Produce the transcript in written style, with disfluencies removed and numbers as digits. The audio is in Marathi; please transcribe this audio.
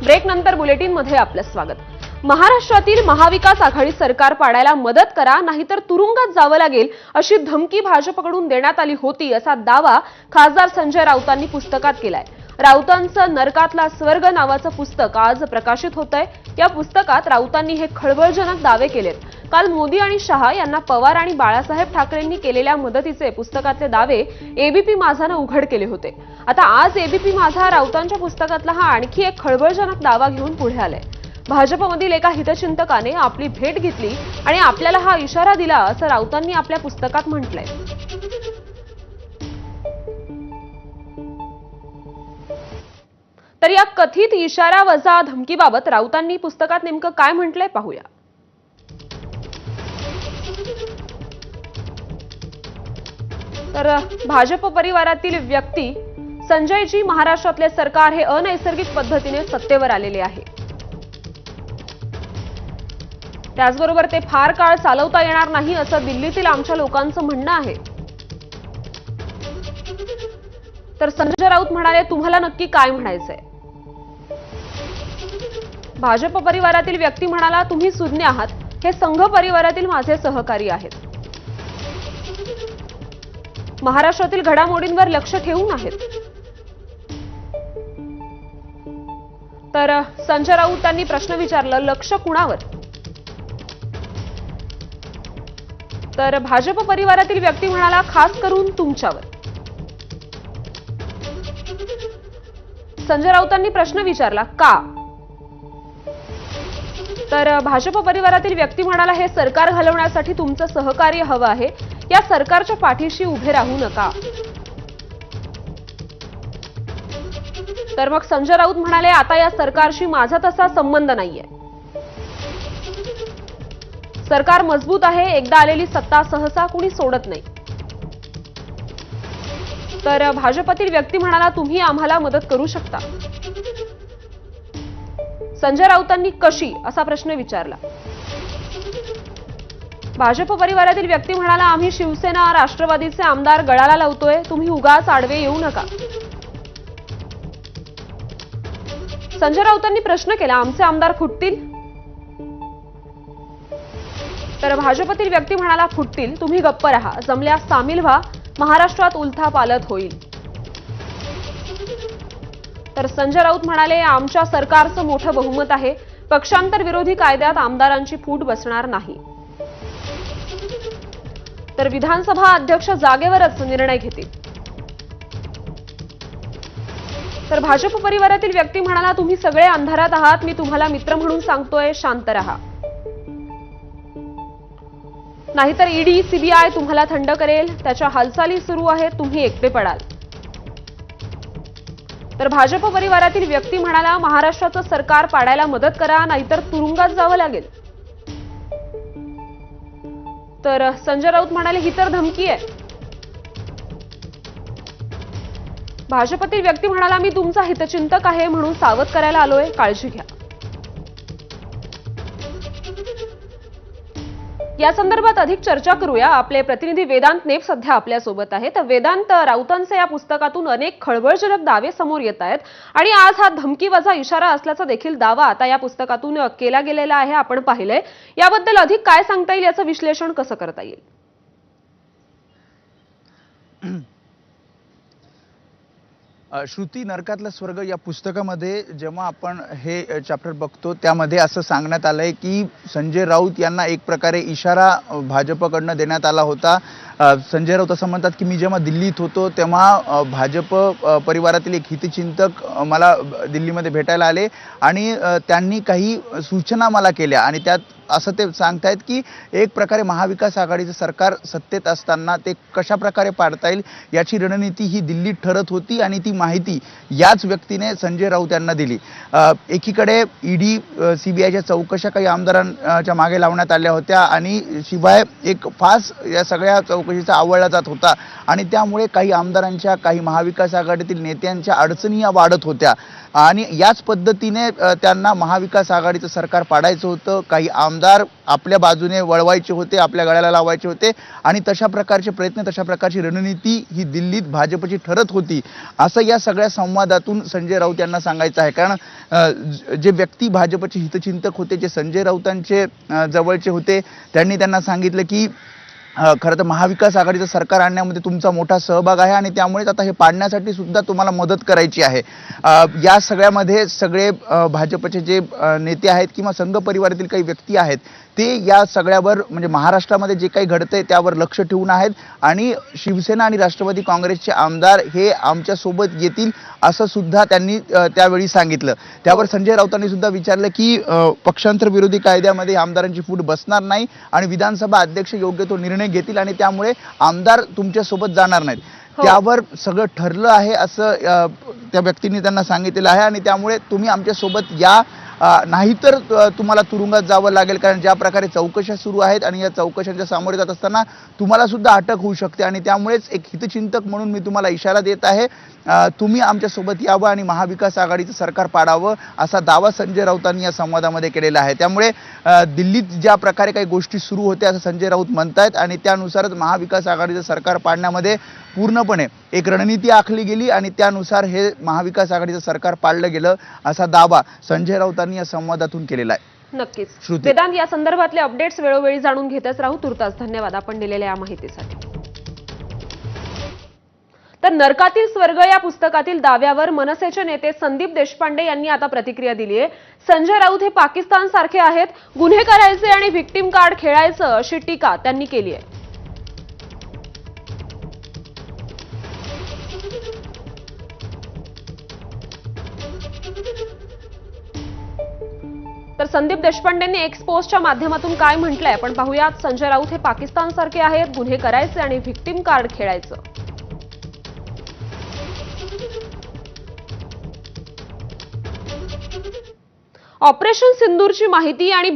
ब्रेक नंतर बुलेटिन मध्ये आपलं स्वागत। महाराष्ट्रातील महाविकास आघाडी सरकार पाडायला मदत करा, नाहीतर तुरुंगात जावं लागेल अशी धमकी भाजपकडून देण्यात आली होती, असा दावा खासदार संजय राऊतांनी पुस्तकात केलाय। राऊतांचं नरकातला स्वर्ग नावाचं पुस्तक आज प्रकाशित होतंय। या पुस्तकात राऊतांनी हे खळबळजनक दावे केलेत। काल मोदी आणि शहा यांना पवार आणि बाळासाहेब ठाकरेंनी केलेल्या मदतीचे पुस्तकातले दावे एबीपी माझानं उघड केले होते। आता आज एबीपी माझा राऊतांच्या पुस्तकातला हा आणखी एक खळबळजनक दावा घेऊन पुढे आलाय। भाजपमधील एका हितचिंतकाने आपली भेट घेतली आणि आपल्याला हा इशारा दिला, असं राऊतांनी आपल्या पुस्तकात म्हटलंय। तर या कथित इशारा वजा धमकीबाबत राऊतांनी पुस्तकात नेमकं काय म्हटलंय पाहूया। तर भाजप परिवारातील व्यक्ती संजयजी, महाराष्ट्रातले सरकार हे अनैसर्गिक पद्धतीने सत्तेवर आलेले आहे। त्याचबरोबर ते फार काळ चालवता येणार नाही, असं दिल्लीतील आमच्या लोकांचं म्हणणं आहे। तर संजय राऊत म्हणाले, तुम्हाला नक्की काय म्हणायचंय? भाजप परिवारातील व्यक्ती म्हणाला, तुम्ही सुज्ञ आहात, हे संघ परिवारातील माझे सहकारी आहेत, महाराष्ट्रातील घडामोडींवर लक्ष ठेवून आहेत। तर संजय राऊत यांनी प्रश्न विचारला, लक्ष कुणावर? तर भाजप परिवारातील व्यक्ती म्हणाला, खास करून तुमच्यावर। संजय राऊतांनी प्रश्न विचारला, का? तर भाजप परिवारातील व्यक्ती म्हणाला, हे सरकार घालवण्यासाठी तुमचं सहकार्य हवं आहे, या सरकारच्या पाठीशी उभे राहू नका। तर मग संजय राऊत म्हणाले, आता या सरकारशी माझा तसा संबंध नाहीये, सरकार मजबूत आहे, एकदा आलेली सत्ता सहसा कुणी सोडत नाही। तर भाजपातील व्यक्ती म्हणाला, तुम्ही आम्हाला मदत करू शकता। संजय राऊतांनी कशी, असा प्रश्न विचारला। भाजप परिवारातील व्यक्ती म्हणाला, आम्ही शिवसेना राष्ट्रवादीचे आमदार गळाला लावतोय, तुम्ही उगाच आडवे येऊ नका। संजय राऊतांनी प्रश्न केला, आमचे आमदार फुटतील? तर भाजपतील व्यक्ती म्हणाला, फुटतील, तुम्ही गप्प रहा, जमल्यास सामील व्हा, महाराष्ट्रात उलथापालथ होईल। तर संजय राऊत म्हणाले, आमच्या सरकारचं मोठं बहुमत आहे, पक्षांतर विरोधी कायद्यात आमदारांची फूट बसणार नाही। तर विधानसभा अध्यक्ष जागेवरच निर्णय घेतील। तर भाजप परिवारातील व्यक्ती म्हणाला, तुम्ही सगळे अंधारात आहात, मी तुम्हाला मित्र म्हणून सांगतोय, शांत रहा, नाहीतर ईडी सीबीआय तुम्हाला थंड करेल, त्याच्या हालचाली सुरू आहेत, तुम्ही एकटे पडाल। तर भाजप परिवारातील व्यक्ती म्हणाला, महाराष्ट्राचं सरकार पाडायला मदत करा, नाहीतर तुरुंगात जावं लागेल। तर संजय राऊत म्हणाले, ही तर धमकी आहे। भाजपतील व्यक्ती म्हणाला, मी तुमचा हितचिंतक आहे म्हणून सावध करायला आलोय, काळजी घ्या। या संदर्भात अधिक चर्चा करूया। आपले प्रतिनिधी वेदांत नेप सध्या आपल्या सोबत आहेत। वेदांत, राऊतांचे या पुस्तकातून अनेक खळबळजनक दावे समोर येत आहेत आणि आज हा धमकीवजा इशारा असल्याचा देखील दावा आता या पुस्तकातून केला गेलेला आहे, आपण पाहिलंय। याबद्दल अधिक काय सांगता येईल, याचं विश्लेषण कसं करता येईल? श्रुती, नरकातला स्वर्ग या पुस्तकामध्ये जेव्हा आपण हे चॅप्टर बघतो, त्यामध्ये असं सांगण्यात आलंय की संजय राऊत यांना एक प्रकारे इशारा भाजपकडनं देण्यात आला होता। संजय राऊत असं म्हणतात की मी जेव्हा दिल्लीत होतो तेव्हा भाजप परिवारातील एक हितचिंतक मला दिल्लीमध्ये भेटायला आले आणि त्यांनी काही सूचना मला केल्या आणि त्यात असं ते सांगतायत की एक प्रकारे महाविकास आघाडीचं सरकार सत्तेत असताना ते कशा प्रकारे पाडता येईल याची रणनीती ही दिल्लीत ठरत होती आणि ती माहिती याच व्यक्तीने संजय राऊत यांना दिली। एकीकडे ईडी सीबीआयच्या चौकशा काही आमदारांच्या मागे लावण्यात आल्या होत्या आणि शिवाय एक फास या सगळ्या चौकशीचा आवळला जात होता आणि त्यामुळे काही आमदारांच्या, काही महाविकास आघाडीतील नेत्यांच्या अडचणी या वाढत होत्या आणि याच पद्धतीने त्यांना महाविकास आघाडीचं सरकार पाडायचं होतं। काही आमदार आपल्या बाजूने वळवायचे होते, आपल्या गळ्याला लावायचे होते आणि तशा प्रकारचे प्रयत्न, तशा प्रकारची रणनीती ही दिल्लीत भाजपची ठरत होती असं या सगळ्या संवादातून संजय राऊत यांना सांगायचं आहे. कारण जे व्यक्ती भाजपचे हितचिंतक होते, जे संजय राऊतांचे जवळचे होते, त्यांनी त्यांना सांगितलं की खरं तर महाविकास आघाडीचं सरकार आणण्यामध्ये तुमचा मोठा सहभाग आहे आणि त्यामुळेच आता हे पाडण्यासाठी सुद्धा तुम्हाला मदत करायची आहे. या सगळ्यामध्ये सगळे भाजपचे जे नेते आहेत किंवा संघ परिवारातील काही व्यक्ती आहेत ते या सगळ्यावर म्हणजे महाराष्ट्रामध्ये जे काही घडतंय त्यावर लक्ष ठेवून आहेत आणि शिवसेना आणि राष्ट्रवादी काँग्रेसचे आमदार हे आमच्या सोबत येतील असं सुद्धा त्यांनी त्यावेळी सांगितलं. त्यावर संजय राऊतांनी सुद्धा विचारलं की पक्षांतर विरोधी कायद्यामध्ये आमदारांची फूट बसणार नाही आणि विधानसभा अध्यक्ष योग्य तो निर्णय घेतील आणि त्यामुळे आमदार तुमच्या सोबत जाणार नाहीत. त्यावर सगळं ठरलं आहे असं त्या व्यक्तींनी त्यांना सांगितलेलं आहे आणि त्यामुळे तुम्ही आमच्या सोबत या, नाहीतर तुम्हाला तुरुंगात जावं लागेल. कारण ज्या प्रकारे चौकशा सुरू आहेत आणि या चौकशांच्या सामोरे जात असताना तुम्हाला सुद्धा अटक होऊ शकते आणि त्यामुळेच एक हितचिंतक म्हणून मी तुम्हाला इशारा देत आहे, तुम्ही आमच्यासोबत यावं आणि महाविकास आघाडीचं सरकार पाडावं असा दावा संजय राऊतांनी या संवादामध्ये केलेला आहे. त्यामुळे दिल्लीत ज्या प्रकारे काही गोष्टी सुरू होत्या असं संजय राऊत म्हणतायत आणि त्यानुसारच महाविकास आघाडीचं सरकार पाडण्यामध्ये पूर्णपणे एक रणनीती आखली गेली आणि त्यानुसार हे महाविकास आघाडीचं सरकार पाडलं गेलं असा दावा संजय राऊतांनी या संवादातून केलेला आहे. नक्कीच श्रुती. वेदांत, या संदर्भातले अपडेट्स वेळोवेळी जाणून घेतच राहू. तुर्तास धन्यवाद आपण दिलेल्या या माहितीसाठी. तर नरकातील स्वर्ग या पुस्तकातील दाव्यावर मनसेचे नेते संदीप देशपांडे यांनी आता प्रतिक्रिया दिली आहे. संजय राऊत हे पाकिस्तान सारखे आहेत, गुन्हे करायचे आणि व्हिक्टिम कार्ड खेळायचं अशी टीका त्यांनी केली आहे. तर संदीप देशपांडेंनी एक्स पोस्टच्या माध्यमातून काय म्हटलंय आपण पाहूयात. संजय राऊत हे पाकिस्तान सारखे आहेत, गुन्हे करायचे आणि व्हिक्टिम कार्ड खेळायचं. ऑपरेशन सिंदूरची माहिती आणि